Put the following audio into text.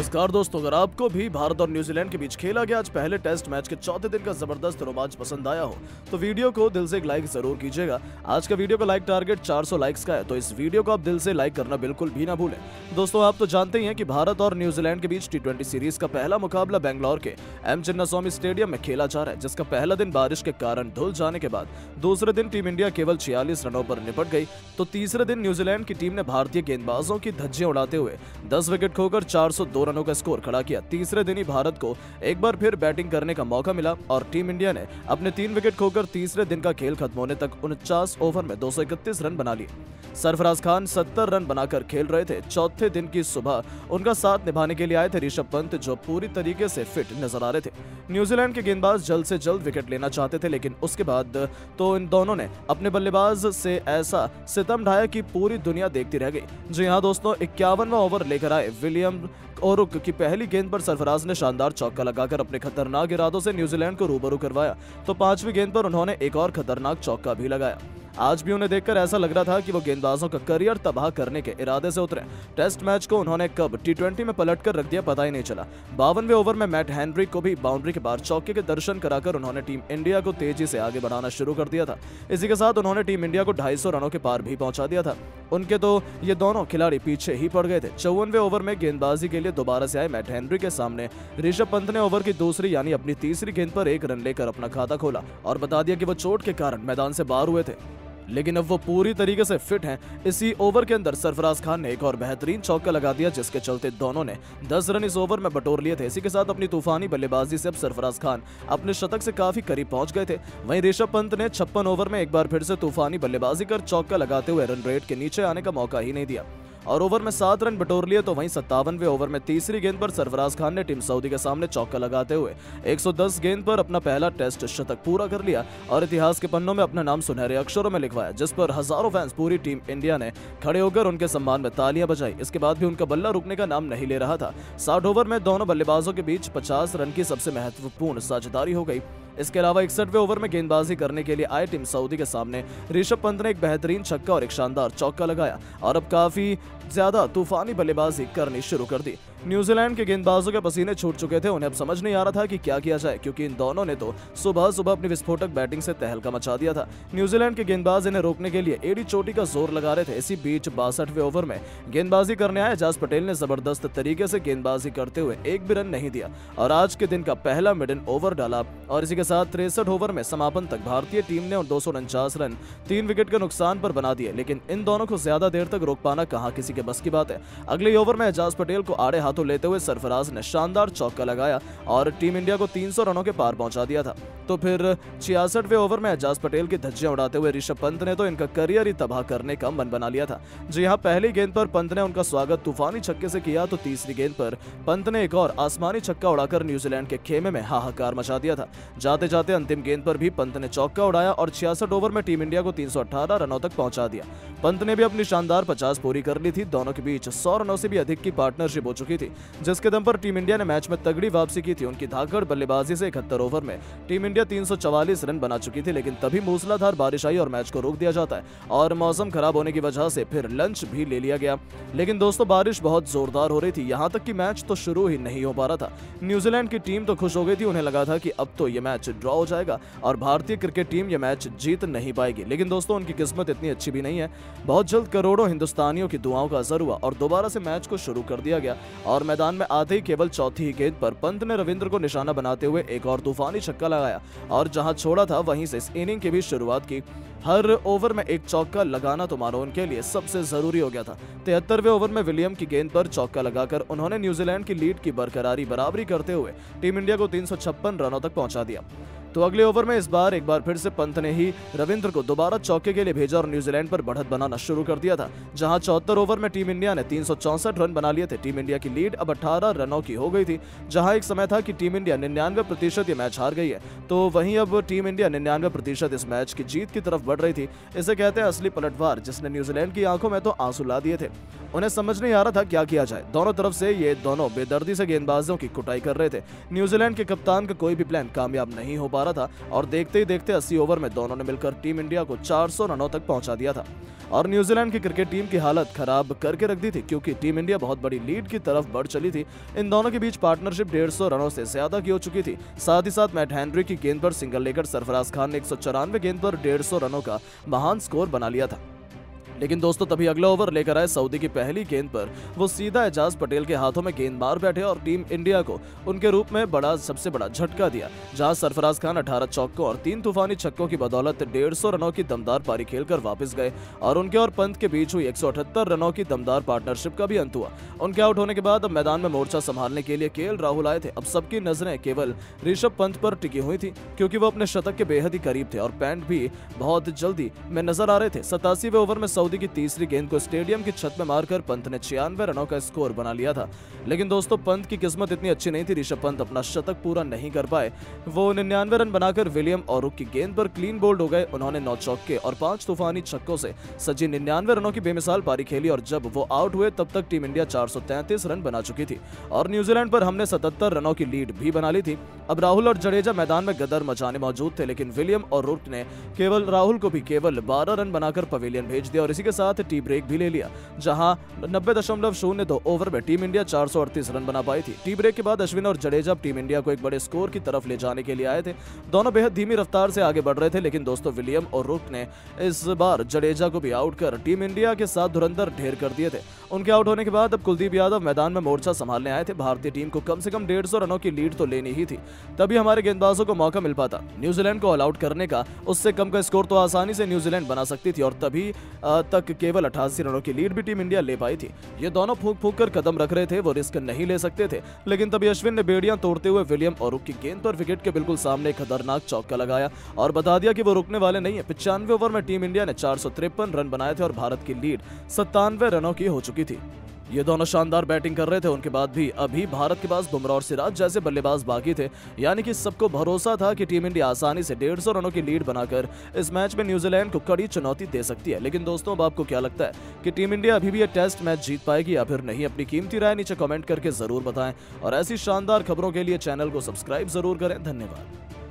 नमस्कार दोस्तों, अगर आपको भी भारत और न्यूजीलैंड के बीच खेला गया आज पहले टेस्ट मैच के चौथे दिन का जबरदस्त रोमांच पसंद आया हो तो वीडियो को दिल से एक लाइक जरूर कीजिएगा। आज का वीडियो का लाइक टारगेट 400 लाइक्स का है, तो इस वीडियो को आप दिल से लाइक करना बिल्कुल भी ना भूलें। दोस्तों, आप तो जानते ही हैं कि भारत और न्यूजीलैंड के बीच T20 सीरीज का पहला मुकाबला बेंगलोर के एम चिन्नास्वामी स्टेडियम में खेला जा रहा है, जिसका पहला दिन बारिश के कारण धुल जाने के बाद दूसरे दिन टीम इंडिया केवल 46 रनों पर निपट गई, तो तीसरे दिन न्यूजीलैंड की टीम ने भारतीय गेंदबाजों की धज्जियां उड़ाते हुए 10 विकेट खोकर 402 रनों का स्कोर खड़ा किया। तीसरे दिन ही भारत को एक बार फिर बैटिंग करने का मौका मिला और टीम इंडिया ने अपने 3 विकेट खोकर तीसरे दिन का खेल खत्म होने तक 49 ओवर में 231 रन बना लिए। सरफराज खान 70 रन बनाकर खेल रहे थे। चौथे दिन की सुबह उनका साथ निभाने के लिए आए थे ऋषभ पंत, जो पूरी तरीके से फिट नजर आ रहे थे। न्यूजीलैंड के गेंदबाज जल्द से जल्द विकेट लेना चाहते थे, लेकिन उसके बाद तो इन दोनों ने अपने बल्लेबाज से ऐसा सितम ढाया कि पूरी दुनिया देखती रह गई। जी हाँ दोस्तों, 51वां ओवर लेकर आए विलियम ओरुक की पहली गेंद पर सरफराज ने शानदार चौका लगाकर अपने खतरनाक इरादों से न्यूजीलैंड को रूबरू करवाया, तो 5वीं गेंद पर उन्होंने एक और खतरनाक चौका भी लगाया। आज भी उन्हें देखकर ऐसा लग रहा था कि वो गेंदबाजों का करियर तबाह करने के इरादे से उतरे। टेस्ट मैच को उन्होंने कब T20 में पलटकर रख दिया पता ही नहीं चला। 52वें ओवर में मैट हेनरी को भी बाउंड्री के बाहर चौके के दर्शन कराकर उन्होंने टीम इंडिया को तेजी से आगे बढ़ाना शुरू कर दिया था। इसी के साथ उन्होंने टीम इंडिया को 250 रनों के पार भी पहुंचा दिया था। उनके तो ये दोनों खिलाड़ी पीछे ही पड़ गए थे। 54वें ओवर में गेंदबाजी के लिए दोबारा से आए मैट हेनरी के सामने ऋषभ पंत ने ओवर की दूसरी यानी अपनी तीसरी गेंद पर 1 रन लेकर अपना खाता खोला और बता दिया कि वो चोट के कारण मैदान से बाहर हुए थे, लेकिन अब वो पूरी तरीके से फिट हैं। इसी ओवर के अंदर सरफराज खान ने एक और बेहतरीन चौका लगा दिया, जिसके चलते दोनों ने 10 रन इस ओवर में बटोर लिए थे। इसी के साथ अपनी तूफानी बल्लेबाजी से अब सरफराज खान अपने शतक से काफी करीब पहुंच गए थे। वहीं ऋषभ पंत ने 56 ओवर में एक बार फिर से तूफानी बल्लेबाजी कर चौका लगाते हुए रन रेट के नीचे आने का मौका ही नहीं दिया और ओवर में 7 रन बटोर लिए। तो वहीं 57वें ओवर में तीसरी गेंद पर सरफराज खान ने टीम सऊदी के सामने चौका लगाते हुए 110 गेंद पर अपना पहला टेस्ट शतक पूरा कर लिया और इतिहास के पन्नों में अपना नाम सुनहरे अक्षरों में लिखवाया, जिस पर हजारों फैंस पूरी टीम इंडिया ने खड़े होकर उनके सम्मान में तालियां बजाई। इसके बाद भी उनका बल्ला रुकने का नाम नहीं ले रहा था। 60 ओवर में दोनों बल्लेबाजों के बीच 50 रन की सबसे महत्वपूर्ण साझेदारी हो गई। इसके अलावा 61वें ओवर में गेंदबाजी करने के लिए आए टीम सऊदी के सामने ऋषभ पंत ने एक बेहतरीन छक्का और एक शानदार चौका लगाया और अब काफी ज्यादा तूफानी बल्लेबाजी करनी शुरू कर दी। न्यूजीलैंड के गेंदबाजों के पसीने छूट चुके थे। उन्हें अब समझ नहीं आ रहा था कि क्या किया जाए, क्योंकि इन दोनों ने तो सुबह सुबह अपनी विस्फोटक बैटिंग से तहलका मचा दिया था। न्यूजीलैंड के गेंदबाज इन्हें रोकने के लिए एड़ी चोटी का जोर लगा रहे थे। इसी बीच 62वें ओवर में गेंदबाजी करने आए एजाज पटेल ने जबरदस्त तरीके से गेंदबाजी करते हुए एक भी रन नहीं दिया और आज के दिन का पहला मिडन ओवर डाला और इसी के साथ 63 ओवर में समापन तक भारतीय टीम ने 249 रन 3 विकेट के नुकसान पर बना दिए। लेकिन इन दोनों को ज्यादा देर तक रोक पाना कहां किसी के बस की बात है। अगले ओवर में एजाज पटेल को आड़े हाथों लेते हुए सरफराज ने शानदार चौका लगाया और टीम इंडिया को 300 रनों के पार पहुंचा दिया था। तो फिर 66वें ओवर में एजाज पटेल की धज्जियां उड़ाते हुए ऋषभ पंत ने तो इनका करियर ही तबाह करने का मन बना लिया था। जी हां, पहली गेंद पर पंत ने उनका स्वागत तूफानी छक्के से किया, तो तीसरी गेंद पर पंत ने एक और आसमानी छक्का उड़ाकर न्यूजीलैंड के खेमे में हाहाकार मचा दिया था। जाते जाते अंतिम गेंद पर भी पंत ने चौका उड़ाया और 66 ओवर में टीम इंडिया को 318 रनों तक पहुंचा दिया। पंत ने भी अपनी शानदार 50 पूरी कर ली थी। दोनों के बीच 100 रनों से भी अधिक की पार्टनरशिप हो चुकी थी, जिसके दम पर टीम इंडिया ने मैच में तगड़ी वापसी की थी। उनकी धाकड़ बल्लेबाजी से 71 ओवर में टीम इंडिया 344 रन बना चुकी थी, लेकिन तभी मूसलाधार बारिश आई और मैच को रोक दिया जाता है और मौसम खराब होने की वजह से फिर लंच भी ले लिया गया। लेकिन दोस्तों, बारिश बहुत जोरदार हो रही थी, यहाँ तक कि मैच तो शुरू ही नहीं हो पा रहा था। न्यूजीलैंड की टीम तो खुश हो गई थी, उन्हें लगा था कि अब तो ये मैच ड्रॉ हो जाएगा और भारतीय क्रिकेट टीम ये मैच जीत नहीं पाएगी। लेकिन दोस्तों, उनकी किस्मत इतनी अच्छी भी नहीं है। बहुत जल्द करोड़ों हिंदुस्तानियों की दुआओं का असर हुआ और दोबारा से मैच को शुरू कर दिया गया और मैदान में आते ही केवल चौथी ही गेंद पर पंत ने रविंद्र को निशाना बनाते हुए एक और तूफानी छक्का लगाया और जहां छोड़ा था वहीं से इस इनिंग की भी शुरुआत की। हर ओवर में एक चौका लगाना तो मानो उनके लिए सबसे जरूरी हो गया था। 73वें ओवर में विलियम की गेंद पर चौका लगाकर उन्होंने न्यूजीलैंड की लीड की बराबरी करते हुए टीम इंडिया को 356 रनों तक पहुंचा दिया। तो अगले ओवर में इस बार एक बार फिर से पंत ने ही रविंद्र को दोबारा चौके के लिए भेजा और न्यूजीलैंड पर बढ़त बनाना शुरू कर दिया था। जहां 74 ओवर में टीम इंडिया ने 364 रन बना लिए थे। टीम इंडिया की लीड अब 18 रनों की हो गई थी। जहां एक समय था कि टीम इंडिया 99% ये मैच हार गई है, तो वहीं अब टीम इंडिया 99% इस मैच की जीत की तरफ बढ़ रही थी। इसे कहते हैं असली पलटवार, जिसने न्यूजीलैंड की आंखों में तो आंसू ला दिए थे। उन्हें समझ नहीं आ रहा था क्या किया जाए। दोनों तरफ से ये दोनों बेदर्दी से गेंदबाजों की कुटाई कर रहे थे। न्यूजीलैंड के कप्तान का कोई भी प्लान कामयाब नहीं हो पा पा रहा था और देखते ही देखते 80 ओवर में दोनों ने मिलकर टीम इंडिया को 400 रनों तक पहुंचा दिया था और न्यूजीलैंड की क्रिकेट टीम की हालत खराब करके रख दी थी, क्योंकि टीम इंडिया बहुत बड़ी लीड की तरफ बढ़ चली थी। इन दोनों के बीच पार्टनरशिप 150 रनों से ज्यादा की हो चुकी थी। साथ ही साथ मैट हेनरी की गेंद पर सिंगल लेकर सरफराज खान ने 194 गेंद पर 150 रनों का महान स्कोर बना लिया था। लेकिन दोस्तों तभी अगला ओवर लेकर आए सऊदी की पहली गेंद पर वो सीधा एजाज पटेल के हाथों में गेंद मार बैठे और टीम इंडिया को उनके रूप में सबसे बड़ा झटका दिया, जहां सरफराज खान 18 चौकों और 3 तूफानी छक्कों की बदौलत 150 रनों की दमदार पारी खेलकर वापस गए और उनके और पंत के बीच हुई 178 रनों की दमदार पार्टनरशिप का भी अंत हुआ। उनके आउट होने के बाद अब मैदान में मोर्चा संभालने के लिए केएल राहुल आए थे। अब सबकी नजरें केवल ऋषभ पंत पर टिकी हुई थी, क्योंकि वो अपने शतक के बेहद ही करीब थे और पैंट भी बहुत जल्दी में नजर आ रहे थे। 87वें ओवर में सऊदी की तीसरी गेंद को स्टेडियम की छत में मारकर पंत ने 96 रनों का स्कोर बना लिया था। लेकिन दोस्तों पंत की किस्मत इतनी अच्छी नहीं थी, ऋषभ पंत अपना शतक पूरा नहीं कर पाए। वो 99 रन बनाकर विलियम और रुक की गेंद पर क्लीन बोल्ड हो गए। उन्होंने 9 चौके और 5 तूफानी छक्कों से सजी 99 रनों की बेमिसाल पारी खेली और जब वो आउट हुए तब तक टीम इंडिया 433 रन बना चुकी थी और न्यूजीलैंड पर हमने 77 रनों की लीड भी बना ली थी। अब राहुल और जडेजा मैदान में गदर मचाने मौजूद थे, लेकिन विलियम और रुक ने केवल राहुल को भी केवल 12 रन बनाकर पवेलियन भेज दिया और इसी के साथ टी ब्रेक भी ले लिया, जहां 90.02 ओवर में टीम इंडिया 438 रन बना पाई थी। टी ब्रेक के बाद अश्विन और जडेजा टीम इंडिया को एक बड़े स्कोर की तरफ ले जाने के लिए आए थे। दोनों बेहद धीमी रफ्तार से आगे बढ़ रहे थे, लेकिन दोस्तों विलियम और रुक ने इस बार जडेजा को भी आउट कर टीम इंडिया के साथ धुरंधर ढेर कर दिए थे। उनके आउट होने के बाद अब कुलदीप यादव मैदान में मोर्चा संभालने आए थे। भारतीय टीम को कम से कम 150 रनों की लीड तो लेनी ही थी, तभी हमारे गेंदबाजों को मौका मिल पाता न्यूजीलैंड को ऑल आउट करने का। उससे कम का स्कोर तो आसानी से न्यूजीलैंड बना सकती थी और तभी तक केवल 88 रनों की लीड भी टीम इंडिया ले पाई थी। ये दोनों फूंक फूंक कर कदम रख रहे थे, वो रिस्क नहीं ले सकते थे, लेकिन तभी अश्विन ने बेड़ियां तोड़ते हुए विलियम और रुक की गेंद पर विकेट के बिल्कुल सामने एक खतरनाक चौका लगाया और बता दिया कि वो रुकने वाले नहीं है। 95 ओवर में टीम इंडिया ने 453 रन बनाए थे और भारत की लीड 97 रनों की हो चुकी थी। ये दोनों शानदार बैटिंग कर रहे थे, उनके बाद भी अभी भारत के पास बुमराह और सिराज जैसे बल्लेबाज बाकी थे, यानी कि सबको भरोसा था कि टीम इंडिया आसानी से 150 रनों की लीड बनाकर इस मैच में न्यूजीलैंड को कड़ी चुनौती दे सकती है। लेकिन दोस्तों अब आपको क्या लगता है कि टीम इंडिया अभी भी ये टेस्ट मैच जीत पाएगी या फिर नहीं? अपनी कीमती राय नीचे कमेंट करके जरूर बताएं और ऐसी शानदार खबरों के लिए चैनल को सब्सक्राइब जरूर करें। धन्यवाद।